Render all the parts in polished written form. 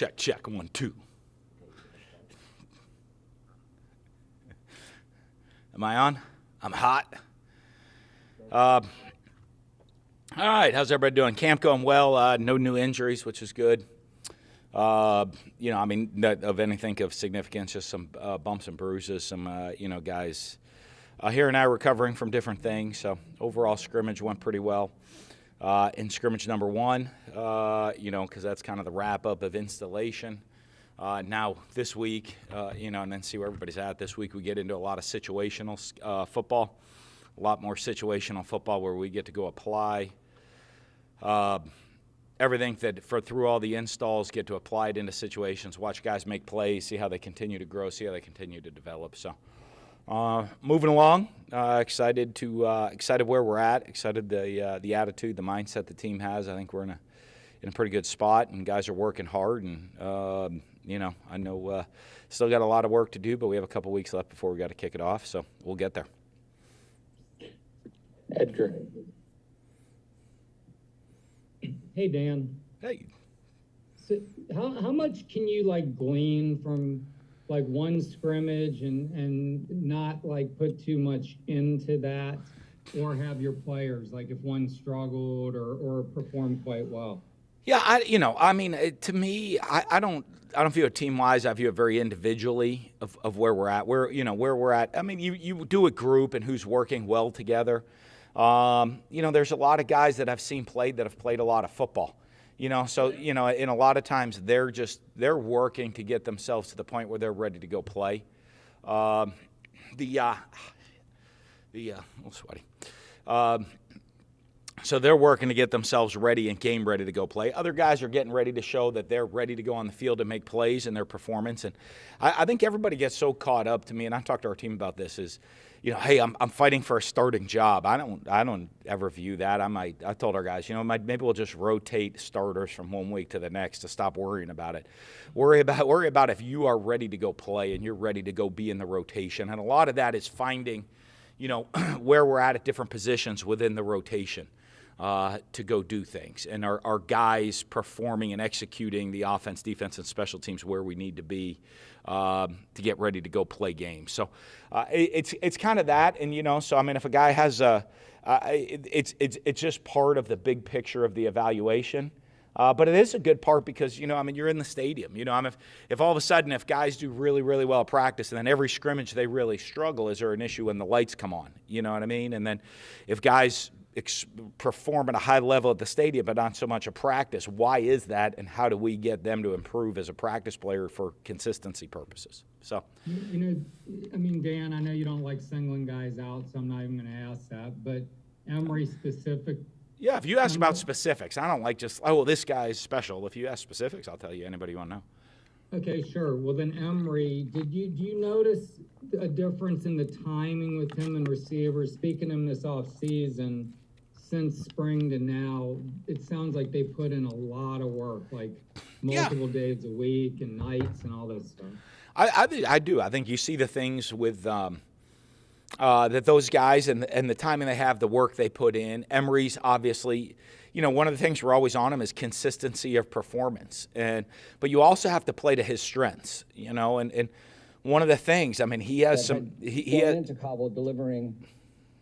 Check, check, 1, 2. Am I on? I'm hot. All right, how's everybody doing? Camp going well. No new injuries, which is good. Not of anything of significance, just some bumps and bruises, some, guys here and now recovering from different things. So overall scrimmage went pretty well. In scrimmage number 1, because that's kind of the wrap-up of installation. Now this week, and then see where everybody's at. This week we get into a lot of situational football, a lot more situational football where we get to go apply everything through all the installs, get to apply it into situations, watch guys make plays, see how they continue to grow, see how they continue to develop. So moving along, excited where we're at, excited the attitude, the mindset the team has. I think we're in a pretty good spot, and guys are working hard, and I know still got a lot of work to do, but we have a couple weeks left before we got to kick it off, so we'll get there. Edgar. Hey, Dan. Hey. So how much can you glean from one scrimmage and not put too much into that, or have your players if one struggled or performed quite well? Yeah, to me, I don't view it team-wise. I view it very individually of where we're at. Where we're at. I mean, you do a group and who's working well together. There's a lot of guys that I've seen that have played a lot of football. In a lot of times they're working to get themselves to the point where they're ready to go play. A little sweaty. So they're working to get themselves ready and game ready to go play. Other guys are getting ready to show that they're ready to go on the field and make plays in their performance. And I think everybody gets so caught up, to me, and I talked to our team about this, is, hey, I'm fighting for a starting job. I don't ever view that. I told our guys, maybe we'll just rotate starters from one week to the next to stop worrying about it. Worry about if you are ready to go play and you're ready to go be in the rotation. And a lot of that is finding, where we're at different positions within the rotation. To go do things, and our guys performing and executing the offense, defense, and special teams where we need to be to get ready to go play games. So it's kind of that, and if a guy has it's just part of the big picture of the evaluation. But it is a good part because, you're in the stadium. If all of a sudden, if guys do really, really well at practice and then every scrimmage they really struggle, is there an issue when the lights come on? You know what I mean? And then if guys perform at a high level at the stadium but not so much a practice, why is that, and how do we get them to improve as a practice player for consistency purposes? So Dan, I know you don't like singling guys out, so I'm not even going to ask that, but Emory specific. Yeah, if you ask about specifics, I don't like just, this guy's special. If you ask specifics, I'll tell you. Anybody you want to know? Okay, sure. Well, then Emory, do you notice a difference in the timing with him and receivers? Speaking to him this offseason, since spring to now, it sounds like they put in a lot of work, multiple days a week and nights and all that stuff. I do. I think you see the things with that those guys and the timing they have, the work they put in. Emory's obviously, one of the things we're always on him is consistency of performance, but you also have to play to his strengths, and one of the things, he has he had into Kabul delivering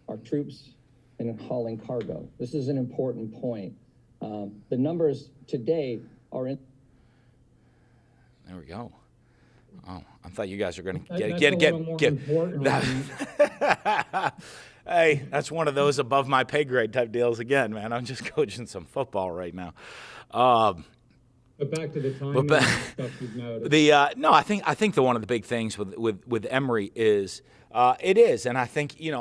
our troops and hauling cargo. This is an important point. The numbers today are in. There we go. Oh, I thought you guys were going to get. Hey, that's one of those above my pay grade type deals again, man. I'm just coaching some football right now. But back to the timing stuff you've noticed. I think one of the big things with Emory is it is, and I think he's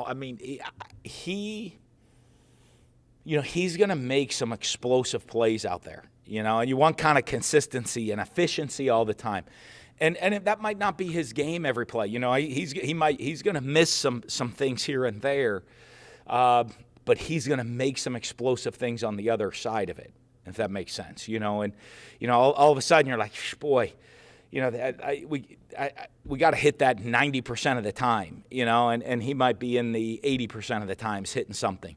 going to make some explosive plays out there, and you want kind of consistency and efficiency all the time. And that might not be his game every play. He's going to miss some things here and there, but he's going to make some explosive things on the other side of it, if that makes sense. All of a sudden you're like, boy, we got to hit that 90% of the time, and he might be in the 80% of the times hitting something.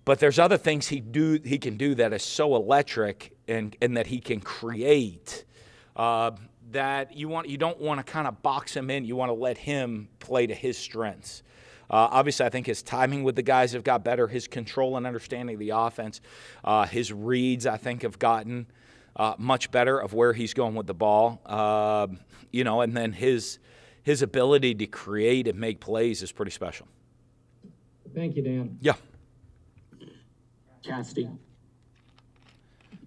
But there's other things he can do that is so electric and that he can create that you don't want to kind of box him in. You want to let him play to his strengths. Obviously, I think his timing with the guys have got better. His control and understanding of the offense, his reads, I think, have gotten much better of where he's going with the ball. And then his ability to create and make plays is pretty special. Thank you, Dan. Yeah. Cassidy.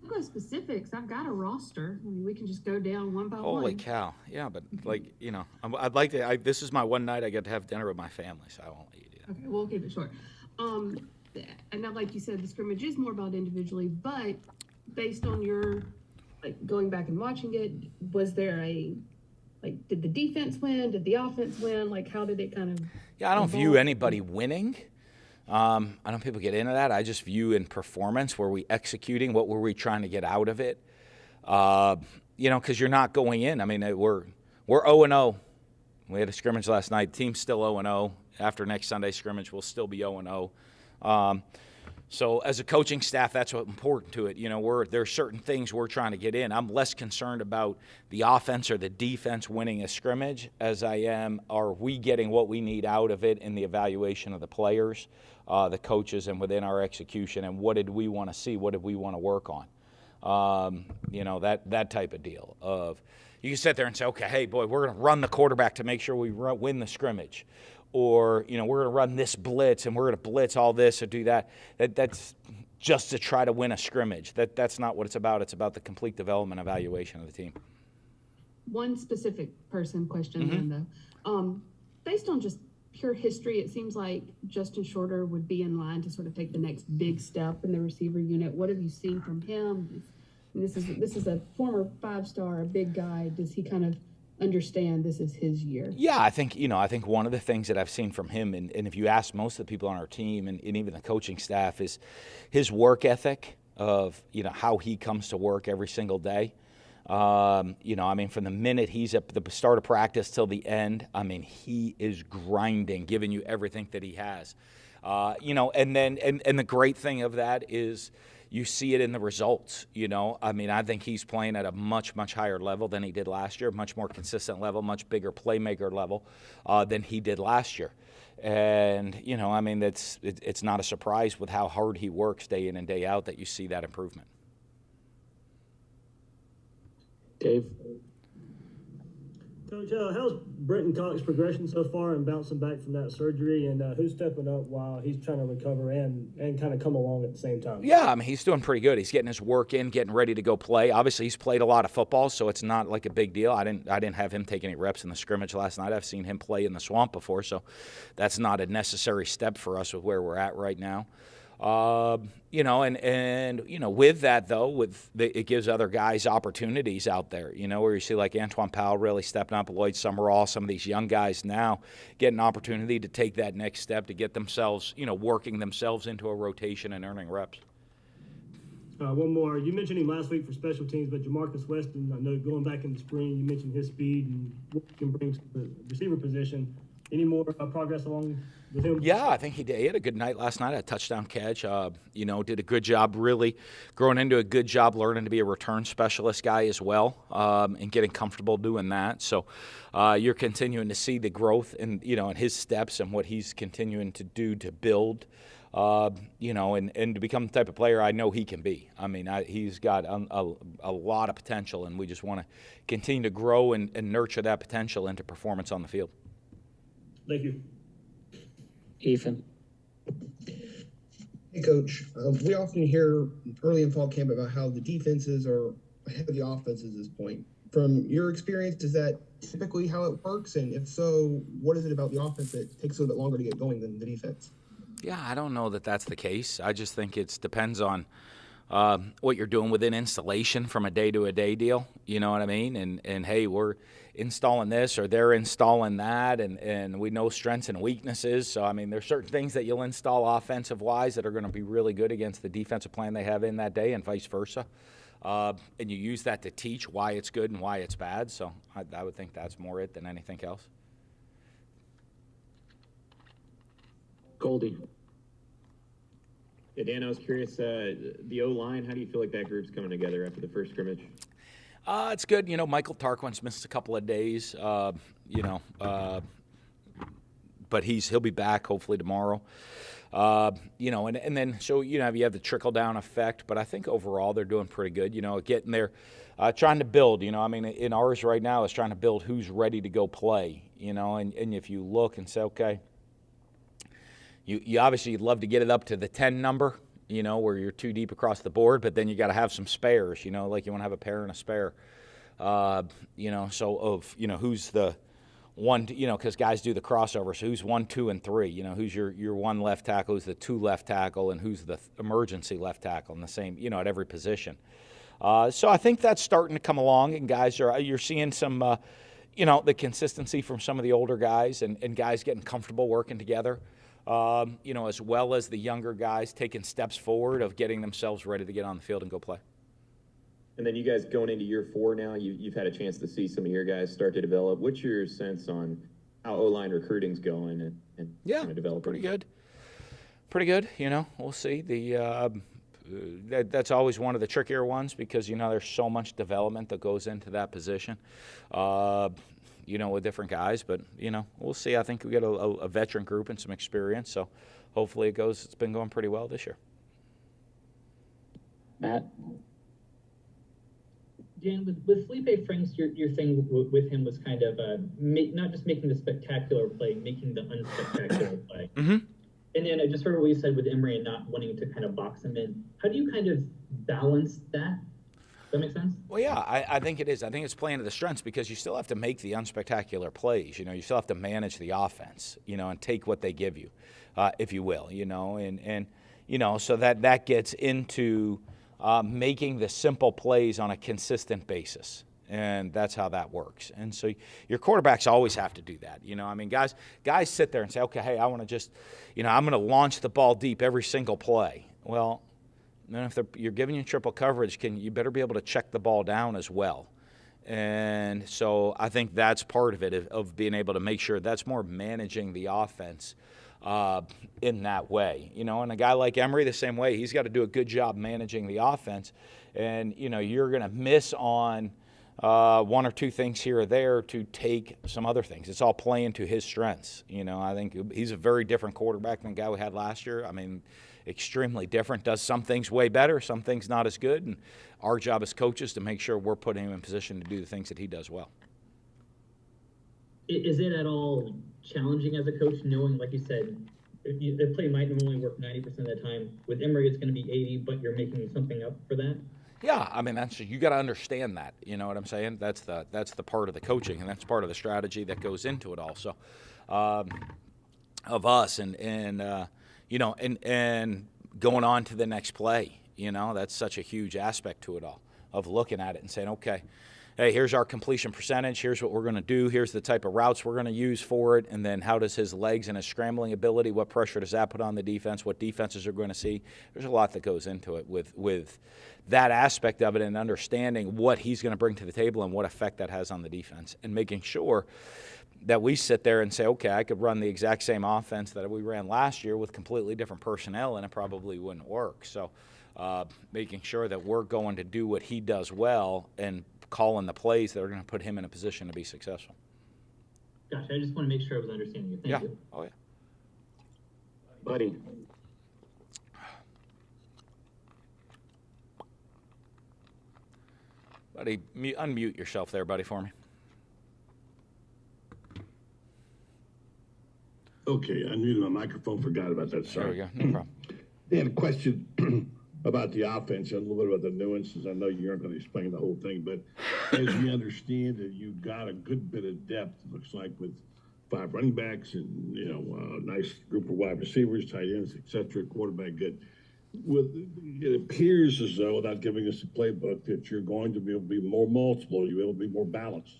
Go specifics. I've got a roster. I mean, we can just go down one by one. Holy cow. Yeah, but I'd like to, this is my one night I get to have dinner with my family, so I won't let you do that. Okay, we'll keep it short. And now, like you said, the scrimmage is more about individually, but based on your, going back and watching it, was there did the defense win? Did the offense win? How did it kind of Yeah, I don't view anybody winning. I know people get into that. I just view in performance, were we executing? What were we trying to get out of it? Because you're not going in. I mean, we're 0-0. We had a scrimmage last night. The team's still 0-0. After next Sunday scrimmage, we'll still be 0-0. So as a coaching staff, that's what's important to it. There are certain things we're trying to get in. I'm less concerned about the offense or the defense winning a scrimmage as I am, are we getting what we need out of it in the evaluation of the players, the coaches, and within our execution, and what did we want to see, what did we want to work on? That type of deal of you can sit there and say, okay, hey, boy, we're going to run the quarterback to make sure we win the scrimmage. Or, we're going to run this blitz and we're going to blitz all this or do that. That's just to try to win a scrimmage. That's not what it's about. It's about the complete development evaluation of the team. one specific person question then though? Based on just pure history, it seems like Justin Shorter would be in line to sort of take the next big step in the receiver unit. What have you seen from him? This is a former 5-star, a big guy. Does he kind of understand this is his year? Yeah, I think one of the things that I've seen from him, and if you ask most of the people on our team and even the coaching staff, is his work ethic of, how he comes to work every single day. From the minute he's at the start of practice till the end, he is grinding, giving you everything that he has. And the great thing of that is you see it in the results. I think he's playing at a much, much higher level than he did last year, much more consistent level, much bigger playmaker level than he did last year. And, it's not a surprise with how hard he works day in and day out that you see that improvement. Dave? Coach, how's Brenton Cox's progression so far and bouncing back from that surgery, and who's stepping up while he's trying to recover and kind of come along at the same time? Yeah, he's doing pretty good. He's getting his work in, getting ready to go play. Obviously, he's played a lot of football, so it's not like a big deal. I didn't have him take any reps in the scrimmage last night. I've seen him play in the swamp before, so that's not a necessary step for us with where we're at right now. With that though, it gives other guys opportunities out there, where you see like Antoine Powell really stepping up, Lloyd Summerall, some of these young guys now get an opportunity to take that next step to get themselves, working themselves into a rotation and earning reps. One more. You mentioned him last week for special teams, but Jamarcus Weston, I know going back in the spring, you mentioned his speed and what he can bring to the receiver position. Any more progress along with him? Yeah, I think he did. He had a good night last night, a touchdown catch. Did a good job really growing into a good job, learning to be a return specialist guy as well, and getting comfortable doing that. So you're continuing to see the growth in his steps and what he's continuing to do to build, and to become the type of player I know he can be. He's got a lot of potential, and we just want to continue to grow and nurture that potential into performance on the field. Thank you. Ethan? Hey, Coach. We often hear early in fall camp about how the defenses are ahead of the offenses at this point. From your experience, is that typically how it works? And if so, what is it about the offense that takes a little bit longer to get going than the defense? Yeah, I don't know that that's the case. I just think it depends on what you're doing within installation from a day-to-day deal. You know what I mean? And hey, we're installing this or they're installing that, and we know strengths and weaknesses. So, there's certain things that you'll install offensive-wise that are going to be really good against the defensive plan they have in that day and vice versa. And you use that to teach why it's good and why it's bad. So I would think that's more it than anything else. Goldie? Yeah, Dan, I was curious, the O-line, how do you feel like that group's coming together after the first scrimmage? It's good. Michael Tarquin's missed a couple of days. But he'll be back hopefully tomorrow. And then so you have the trickle down effect. But I think overall they're doing pretty good. Getting there, trying to build. In ours right now is trying to build who's ready to go play. And if you look and say, okay, you obviously you'd love to get it up to the 10 number. Where you're too deep across the board, but then you got to have some spares. Like you want to have a pair and a spare. Who's the one, because guys do the crossover. So who's 1, 2, and 3? Who's your one left tackle, who's the 2 left tackle, and who's the emergency left tackle in the same, at every position. So I think that's starting to come along, and you're seeing some, the consistency from some of the older guys and guys getting comfortable working together. As well as the younger guys taking steps forward of getting themselves ready to get on the field and go play. And then you guys going into year 4 now, you've had a chance to see some of your guys start to develop. What's your sense on how O-line recruiting's going and kind of developing? Pretty good. We'll see. That's always one of the trickier ones because, there's so much development that goes into that position. With different guys, but, we'll see. I think we got a veteran group and some experience, so hopefully it's been going pretty well this year. Matt? Dan, with Felipe Franks, your thing with him was kind of not just making the spectacular play, making the unspectacular play. Mm-hmm. And then I just heard what you said with Emery and not wanting to kind of box him in. How do you kind of balance that? Does that make sense? Well, yeah, I think it is. I think it's playing to the strengths because you still have to make the unspectacular plays. You still have to manage the offense, and take what they give you, if you will, and so that gets into making the simple plays on a consistent basis. And that's how that works. And so your quarterbacks always have to do that. Guys sit there and say, okay, hey, I want to just, I'm going to launch the ball deep every single play. Well, then if you're giving you triple coverage, you better be able to check the ball down as well. And so I think that's part of it, of being able to make sure that's more managing the offense in that way. And a guy like Emery, the same way, he's got to do a good job managing the offense. And, you're going to miss on one or two things here or there to take some other things. It's all playing to his strengths. I think he's a very different quarterback than the guy we had last year. Extremely different, does some things way better, some things not as good, and our job as coaches to make sure we're putting him in position to do the things that he does well. Is it at all challenging as a coach knowing, like you said, the play might normally work 90% of the time? With Emery, it's going to be 80, but you're making something up for that? Yeah, you got to understand that. You know what I'm saying? That's the part of the coaching, and that's part of the strategy that goes into it also, of us and going on to the next play. That's such a huge aspect to it all, of looking at it and saying, okay, hey, here's our completion percentage, here's what we're going to do, here's the type of routes we're going to use for it, and then how does his legs and his scrambling ability, what pressure does that put on the defense, what defenses are going to see. There's a lot that goes into it with that aspect of it, and understanding what he's going to bring to the table and what effect that has on the defense, and making sure that we sit there and say, okay, I could run the exact same offense that we ran last year with completely different personnel, and it probably wouldn't work. So making sure that we're going to do what he does well and calling the plays that are going to put him in a position to be successful. Gotcha. I just want to make sure I was understanding you. Thank you. Oh, yeah. Buddy. Buddy, unmute yourself there, buddy, for me. Okay, I muted my microphone, forgot about that, sorry. There we go, no problem. Dan, a question about the offense and a little bit about the nuances. I know you aren't going to explain the whole thing, but as we understand that you got a good bit of depth, it looks like, with 5 running backs and, a nice group of wide receivers, tight ends, et cetera, quarterback good. It appears as though, without giving us a playbook, that you're going to be able to be more multiple, you'll be able to be more balanced.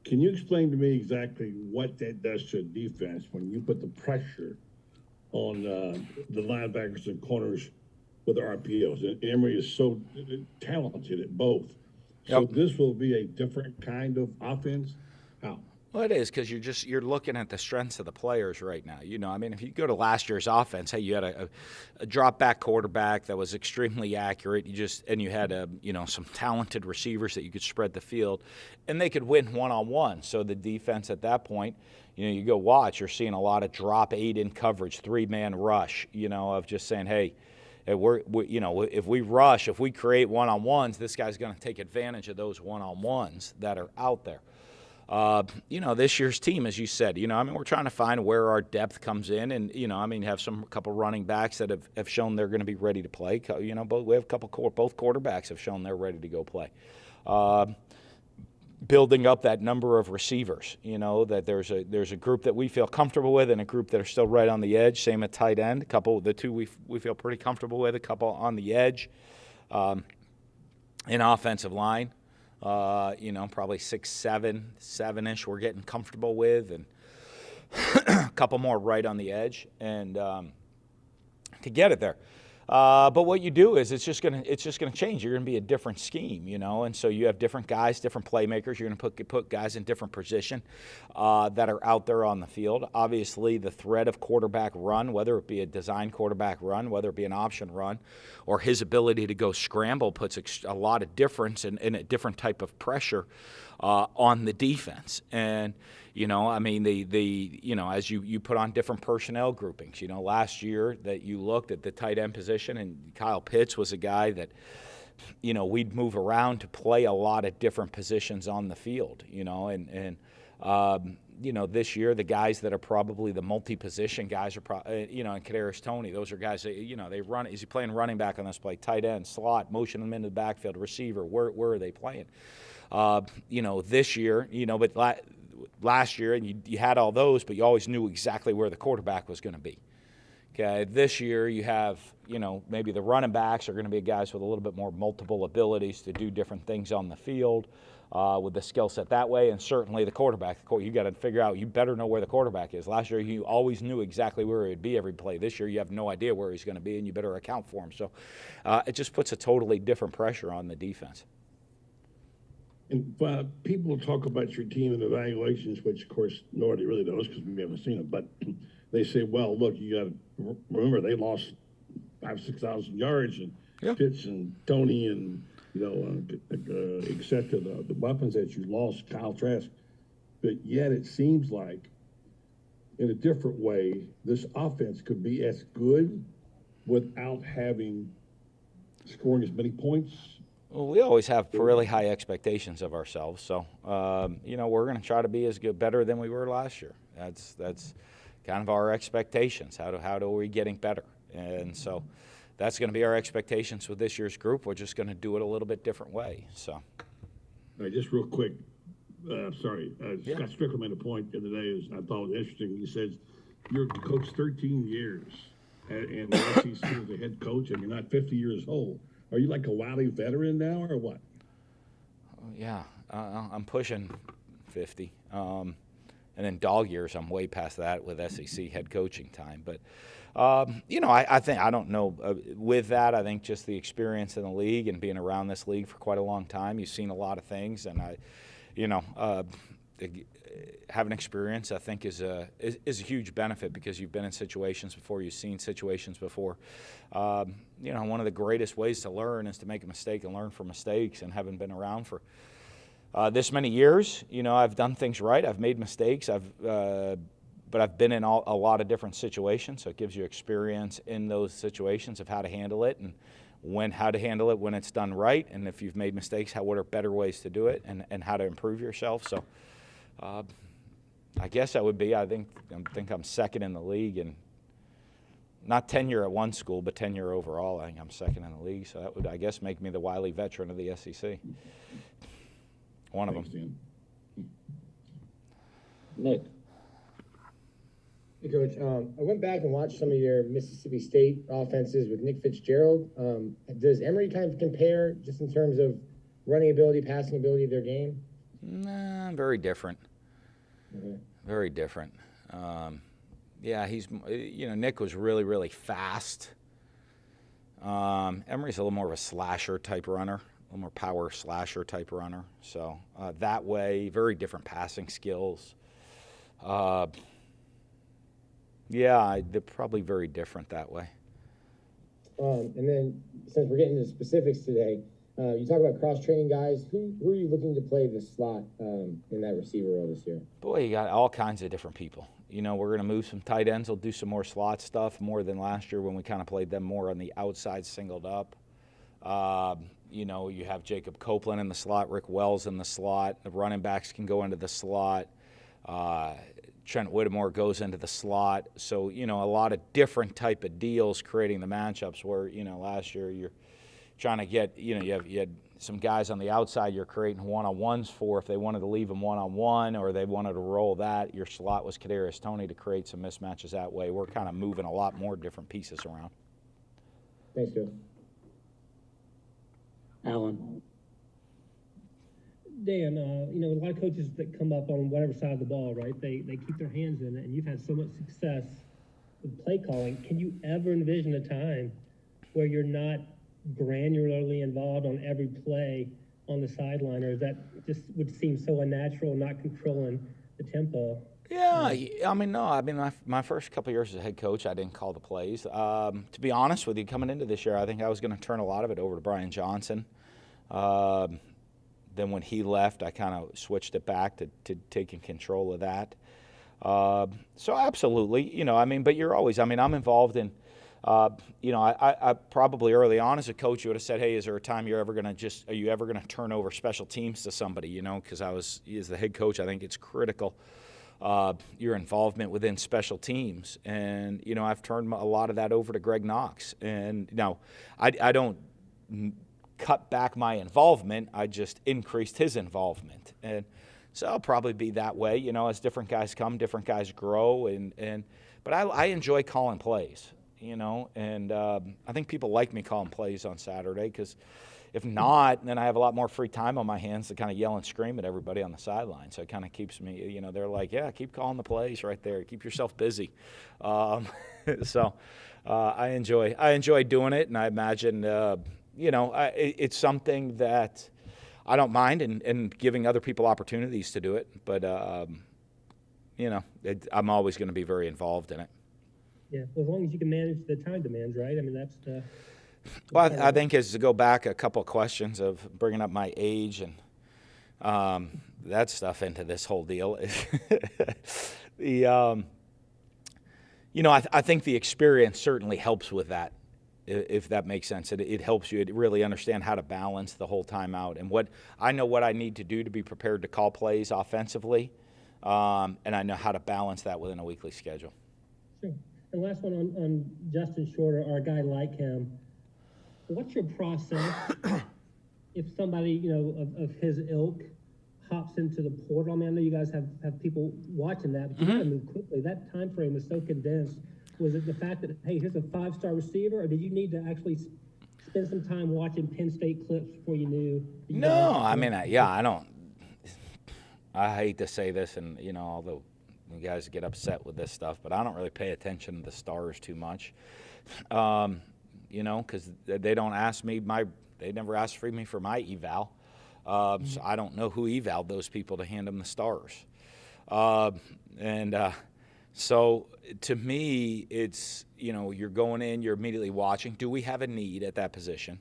Can you explain to me exactly what that does to a defense when you put the pressure on the linebackers and corners with RPOs? And Emery is so talented at both. So Yep. this will be a different kind of offense? How? Well, it is because you're looking at the strengths of the players right now. I mean, if you go to last year's offense, hey, you had a drop back quarterback that was extremely accurate. You had some talented receivers that you could spread the field, and they could win one-on-one. So the defense at that point, you go watch, you're seeing a lot of drop 8 in coverage, 3-man rush. Of just saying, hey. If we rush, if we create one-on-ones, this guy's going to take advantage of those one-on-ones that are out there. This year's team, as you said, we're trying to find where our depth comes in, and you have a couple running backs that have shown they're going to be ready to play. We have both quarterbacks have shown they're ready to go play. Building up that number of receivers, that there's a group that we feel comfortable with and a group that are still right on the edge. Same at tight end. The two we feel pretty comfortable with. A couple on the edge. In offensive line. Probably 6'7", 7-ish we're getting comfortable with, and a couple more right on the edge, and to get it there. But what you do is it's just gonna change. You're gonna be a different scheme, and so you have different guys, different playmakers. You're gonna put guys in different position that are out there on the field. Obviously, the threat of quarterback run, whether it be a design quarterback run, whether it be an option run, or his ability to go scramble, puts a lot of difference and a different type of pressure on the defense. And as you put on different personnel groupings. Last year that you looked at the tight end position, and Kyle Pitts was a guy that, we'd move around to play a lot of different positions on the field. This year the guys that are probably the multi-position guys are, and Kadarius Toney. Those are guys that they run. Is he playing running back on this play? Tight end, slot, motion them into the backfield, receiver. Where are they playing? This year, but last year, and you had all those, but you always knew exactly where the quarterback was going to be. Okay, this year you have, maybe the running backs are going to be guys with a little bit more multiple abilities to do different things on the field with the skill set that way, and certainly the quarterback. You got to figure out, you better know where the quarterback is. Last year you always knew exactly where he would be every play. This year you have no idea where he's going to be, and you better account for him. So it just puts a totally different pressure on the defense. And people talk about your team and evaluations, which of course nobody really knows because we haven't seen them. But they say, well, look, you got to remember they lost 5,000-6,000 yards, and Pitts and Toney and et cetera, the weapons that you lost, Kyle Trask. But yet it seems like, in a different way, this offense could be as good without scoring as many points. Well, we always have really high expectations of ourselves, so we're going to try to be better than we were last year. That's kind of our expectations. How are we getting better? And so that's going to be our expectations with this year's group. We're just going to do it a little bit different way. So, all right, just real quick. Scott Strickland made a point the other day. I thought was interesting. He says you're coached 13 years in the SEC as a head coach, and you're not 50 years old. Are you like a wily veteran now, or what? Yeah, I'm pushing 50. And then dog years, I'm way past that with SEC head coaching time. But, I think, I don't know, with that, I think just the experience in the league and being around this league for quite a long time, you've seen a lot of things. And having experience, I think, is a huge benefit because you've been in situations before, you've seen situations before. One of the greatest ways to learn is to make a mistake and learn from mistakes. And having been around for this many years, I've done things right. I've made mistakes. But I've been in a lot of different situations, so it gives you experience in those situations of how to handle it and how to handle it when it's done right. And if you've made mistakes, what are better ways to do it and how to improve yourself. So I guess that would be, I think I'm second in the league, and not tenure at one school, but tenure overall. I think I'm second in the league, so that would, I guess, make me the wily veteran of the SEC. One of them. Dan. Nick. Hey, Coach. I went back and watched some of your Mississippi State offenses with Nick Fitzgerald. Does Emory kind of compare just in terms of running ability, passing ability of their game? Nah, very different. Okay. Very different. He's, Nick was really, really fast. Emory's a little more of a slasher type runner, a little more power slasher type runner. So that way, very different passing skills. Yeah, they're probably very different that way. And then, since we're getting into specifics today, you talk about cross-training guys. Who are you looking to play the slot in that receiver role this year? Boy, you got all kinds of different people. You know, we're going to move some tight ends. We'll do some more slot stuff, more than last year when we kind of played them more on the outside, singled up. You know, you have Jacob Copeland in the slot, Rick Wells in the slot. The running backs can go into the slot. Trent Whittemore goes into the slot. So, you know, a lot of different type of deals creating the matchups where, you know, last year you're trying to get, you know, you had some guys on the outside you're creating one-on-ones for if they wanted to leave them one-on-one or they wanted to roll that. Your slot was Kadarius Toney to create some mismatches that way. We're kind of moving a lot more different pieces around. Thanks, Joe. Alan. Dan, you know, a lot of coaches that come up on whatever side of the ball, right? They keep their hands in it, and you've had so much success with play calling. Can you ever envision a time where you're not granularly involved on every play on the sideline, or is that just would seem so unnatural, not controlling the tempo? Yeah, I mean, no. I mean, my first couple of years as a head coach, I didn't call the plays. To be honest with you, coming into this year, I think I was going to turn a lot of it over to Brian Johnson. Then when he left, I kind of switched it back to taking control of that. So absolutely, you know, I mean, but you're always, I mean, I'm involved in, you know, I probably early on as a coach, you would have said, hey, is there a time are you ever going to turn over special teams to somebody, you know, because as the head coach, I think it's critical, your involvement within special teams. And, you know, I've turned a lot of that over to Greg Knox. And now I don't cut back my involvement. I just increased his involvement. And so I'll probably be that way, you know, as different guys come, different guys grow. But I enjoy calling plays, you know, and I think people like me calling plays on Saturday because if not, then I have a lot more free time on my hands to kind of yell and scream at everybody on the sideline. So it kind of keeps me, you know, they're like, yeah, keep calling the plays right there. Keep yourself busy. So I enjoy doing it, and I imagine, you know, it's something that I don't mind and giving other people opportunities to do it. But, you know, I'm always going to be very involved in it. Yeah, well, as long as you can manage the time demands, right? I mean, that's the... Well, I think as to go back a couple of questions of bringing up my age and that stuff into this whole deal, you know, I think the experience certainly helps with that, if that makes sense. It helps you really understand how to balance the whole time out and what I need to do to be prepared to call plays offensively, and I know how to balance that within a weekly schedule. Sure. And last one on Justin Shorter, or a guy like him. What's your process if somebody, you know, of his ilk hops into the portal? I mean, I know you guys have people watching that, but you got to move quickly. That time frame is so condensed. Was it the fact that, hey, here's a 5-star receiver, or did you need to actually spend some time watching Penn State clips before you knew? No, I mean, I hate to say this, and, you know, although you guys get upset with this stuff, but I don't really pay attention to the stars too much. You know, because they don't ask me they never asked for me for my eval. So I don't know who evaled those people to hand them the stars. So to me, it's, you know, you're going in, you're immediately watching. Do we have a need at that position?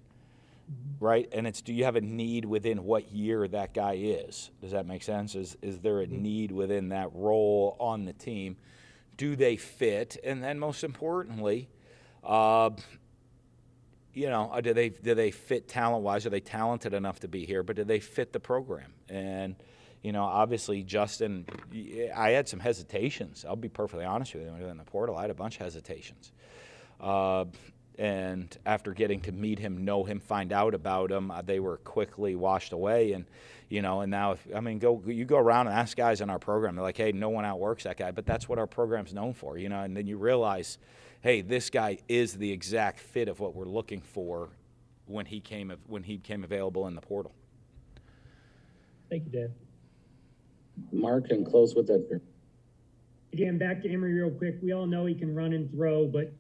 Right? And it's, do you have a need within what year that guy is? Does that make sense? Is there a need within that role on the team? Do they fit? And then most importantly, you know, do they fit talent-wise? Are they talented enough to be here? But do they fit the program? And, you know, obviously, Justin, I had some hesitations. I'll be perfectly honest with you. In the portal, I had a bunch of hesitations. And after getting to meet him, know him, find out about him, they were quickly washed away. And, you know, and now, you go around and ask guys in our program, they're like, hey, no one outworks that guy. But that's what our program's known for, you know. And then you realize, hey, this guy is the exact fit of what we're looking for when he came available in the portal. Thank you, Dan. Mark, and close with that. Again, back to Emory real quick. We all know he can run and throw, but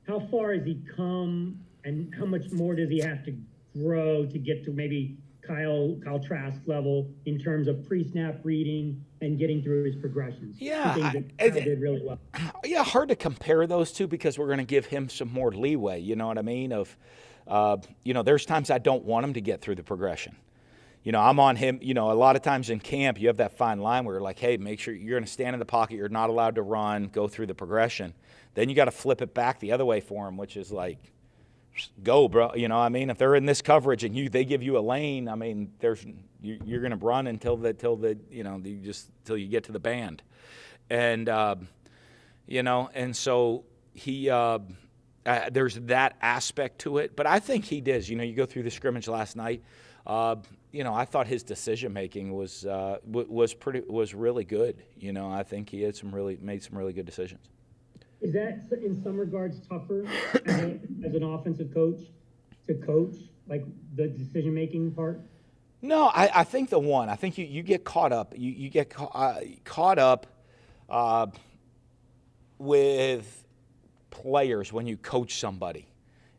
how far has he come, and how much more does he have to grow to get to maybe Kyle Trask level in terms of pre-snap reading and getting through his progressions. Yeah, Two things that Kyle did really well. Yeah, hard to compare those two because we're going to give him some more leeway. You know what I mean? There's times I don't want him to get through the progression. I'm on him. A lot of times in camp, you have that fine line where you're like, hey, make sure you're going to stand in the pocket. You're not allowed to run, go through the progression. Then you got to flip it back the other way for him, which is like, go, bro. If they're in this coverage and they give you a lane, you're going to run until till you get to the band. And, and so he, there's that aspect to it. But I think he does. You go through the scrimmage last night. I thought his decision making was really good. I think he had made some really good decisions. Is that in some regards tougher as an offensive coach to coach, like the decision-making part? No, I think I think you get caught up. You get caught up with players when you coach somebody.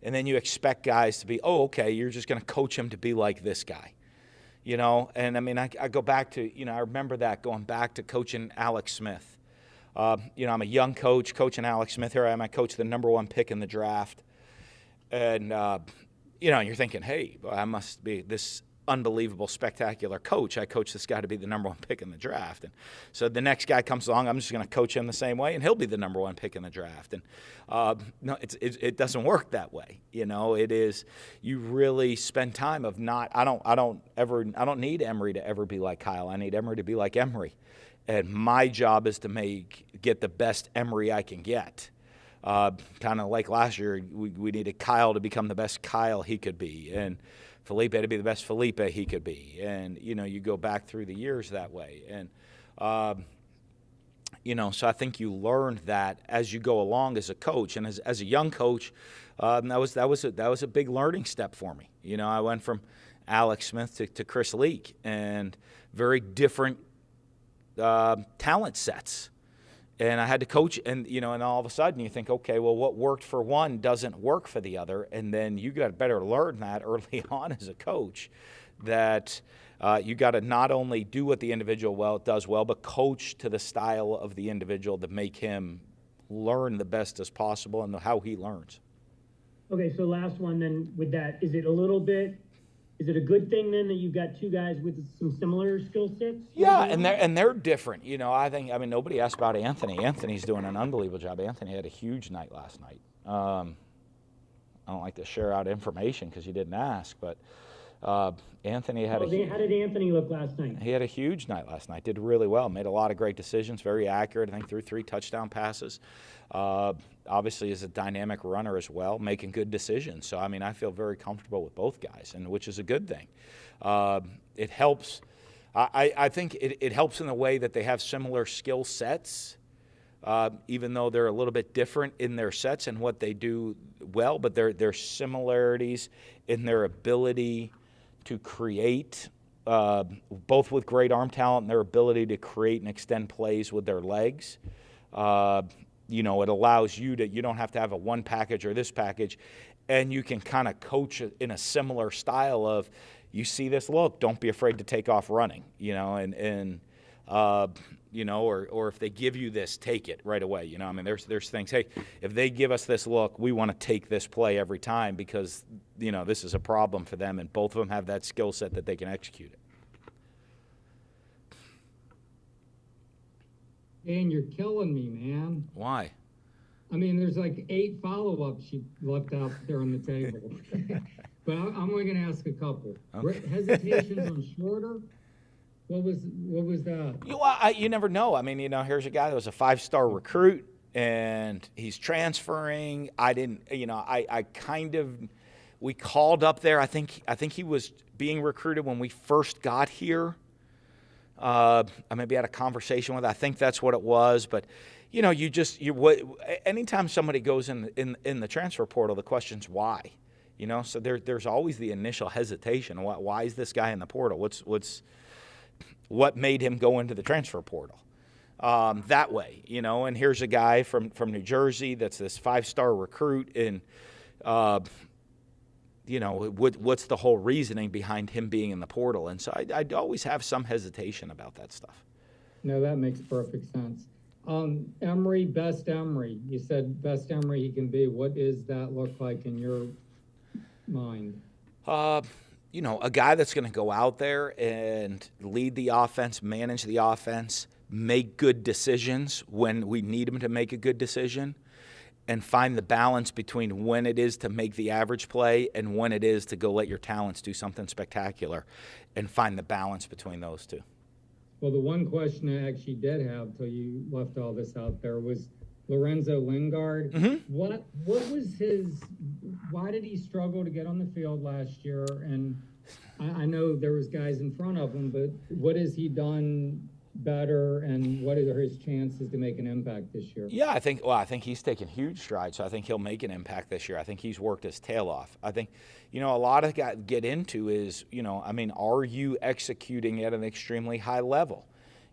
And then you expect guys to be, okay, you're just going to coach him to be like this guy. And I go back to, I remember that going back to coaching Alex Smith. I'm a young coach coaching Alex Smith. Here I am, I coach the number 1 pick in the draft. And, you're thinking, hey, I must be this unbelievable, spectacular coach. I coached this guy to be the number 1 pick in the draft. And so the next guy comes along, I'm just going to coach him the same way, and he'll be the number 1 pick in the draft. And no, it doesn't work that way. It is, you really spend time of not, I don't need Emory to ever be like Kyle. I need Emory to be like Emory. And my job is to get the best Emory I can get. Kind of like last year, we needed Kyle to become the best Kyle he could be, and Felipe to be the best Felipe he could be. And, you go back through the years that way. And, so I think you learned that as you go along as a coach. And as a young coach, that was a big learning step for me. I went from Alex Smith to Chris Leak, and very different talent sets. And I had to coach, and and all of a sudden you think, okay, well, what worked for one doesn't work for the other, and then you got to better learn that early on as a coach, that you got to not only do what the individual does well, but coach to the style of the individual to make him learn the best as possible and how he learns. Okay, so last one then with that, is it a good thing then that you've got two guys with some similar skill sets? Yeah, and they're different. Nobody asked about Anthony. Anthony's doing an unbelievable job. Anthony had a huge night last night. I don't like to share out information because you didn't ask, but Anthony had how did Anthony look last night? He had a huge night last night. Did really well. Made a lot of great decisions. Very accurate. I think threw 3 touchdown passes. Obviously is a dynamic runner as well, making good decisions. So, I feel very comfortable with both guys, and which is a good thing. It helps. I think it helps in the way that they have similar skill sets, even though they're a little bit different in their sets and what they do well, but there's similarities in their ability to create, both with great arm talent and their ability to create and extend plays with their legs. It allows you don't have to have a one package or this package, and you can kind of coach in a similar style of, you see this look, don't be afraid to take off running, or if they give you this, take it right away. There's things, hey, if they give us this look, we want to take this play every time because, this is a problem for them, and both of them have that skill set that they can execute it. Dan, you're killing me, man. Why? There's like 8 follow-ups you left out there on the table. But I'm only going to ask a couple. Okay. Hesitations on Shorter? What was that? You never know. Here's a guy that was a 5-star recruit, and he's transferring. We called up there. I think he was being recruited when we first got here. I maybe had a conversation with. I think that's what it was. But anytime somebody goes in the transfer portal, the question's why. So there's always the initial hesitation. Why is this guy in the portal? What made him go into the transfer portal that way? And here's a guy from New Jersey that's this 5-star recruit, and what's the whole reasoning behind him being in the portal? And so I'd always have some hesitation about that stuff. No, that makes perfect sense. Emory, best Emory. You said best Emory he can be. What does that look like in your mind? A guy that's going to go out there and lead the offense, manage the offense, make good decisions when we need him to make a good decision, and find the balance between when it is to make the average play and when it is to go let your talents do something spectacular, and find the balance between those two. Well, the one question I actually did have till you left all this out there was Lorenzo Lingard. Mm-hmm. What was why did he struggle to get on the field last year? And I know there was guys in front of him, but what has he done better, and what are his chances to make an impact this year? Yeah, I think he's taken huge strides, so I think he'll make an impact this year. I think he's worked his tail off. I think, a lot of guys get into is, are you executing at an extremely high level?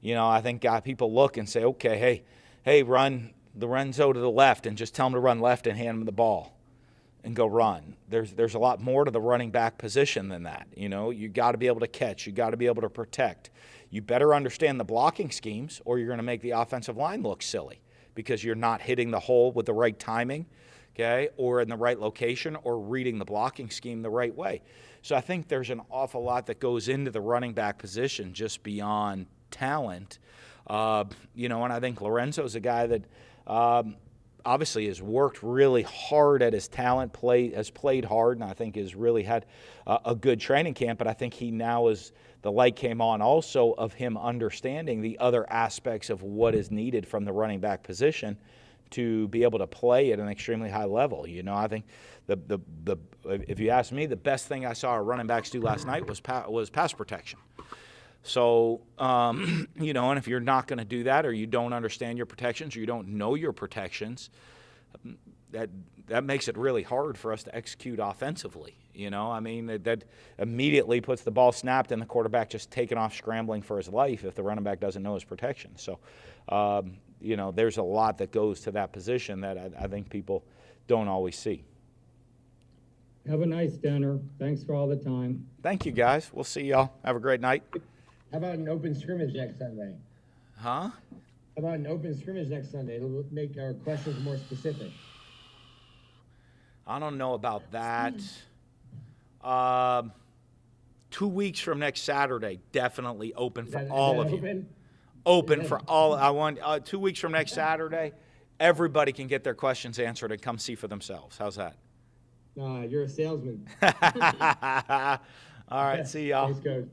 I think people look and say, okay, hey, run Lorenzo to the left and just tell him to run left and hand him the ball and go run. There's a lot more to the running back position than that. You got to be able to catch. You got to be able to protect. You better understand the blocking schemes, or you're going to make the offensive line look silly because you're not hitting the hole with the right timing, okay, or in the right location, or reading the blocking scheme the right way. So I think there's an awful lot that goes into the running back position just beyond talent. And I think Lorenzo's a guy that obviously has worked really hard at his talent, has played hard, and I think has really had a good training camp. But I think he now is, the light came on also of him understanding the other aspects of what is needed from the running back position to be able to play at an extremely high level. I think if you ask me, the best thing I saw our running backs do last night was pass protection. So, and if you're not going to do that, or you don't understand your protections, or you don't know your protections, that makes it really hard for us to execute offensively. That immediately puts the ball snapped and the quarterback just taking off scrambling for his life if the running back doesn't know his protection. So, there's a lot that goes to that position that I think people don't always see. Have a nice dinner. Thanks for all the time. Thank you, guys. We'll see y'all. Have a great night. How about an open scrimmage next Sunday? Huh? How about an open scrimmage next Sunday? It'll make our questions more specific. I don't know about that. 2 weeks from next Saturday, definitely open for all of you. Open for all. I want 2 weeks from next Saturday. Everybody can get their questions answered and come see for themselves. How's that? You're a salesman. All right, see y'all. Thanks, Coach.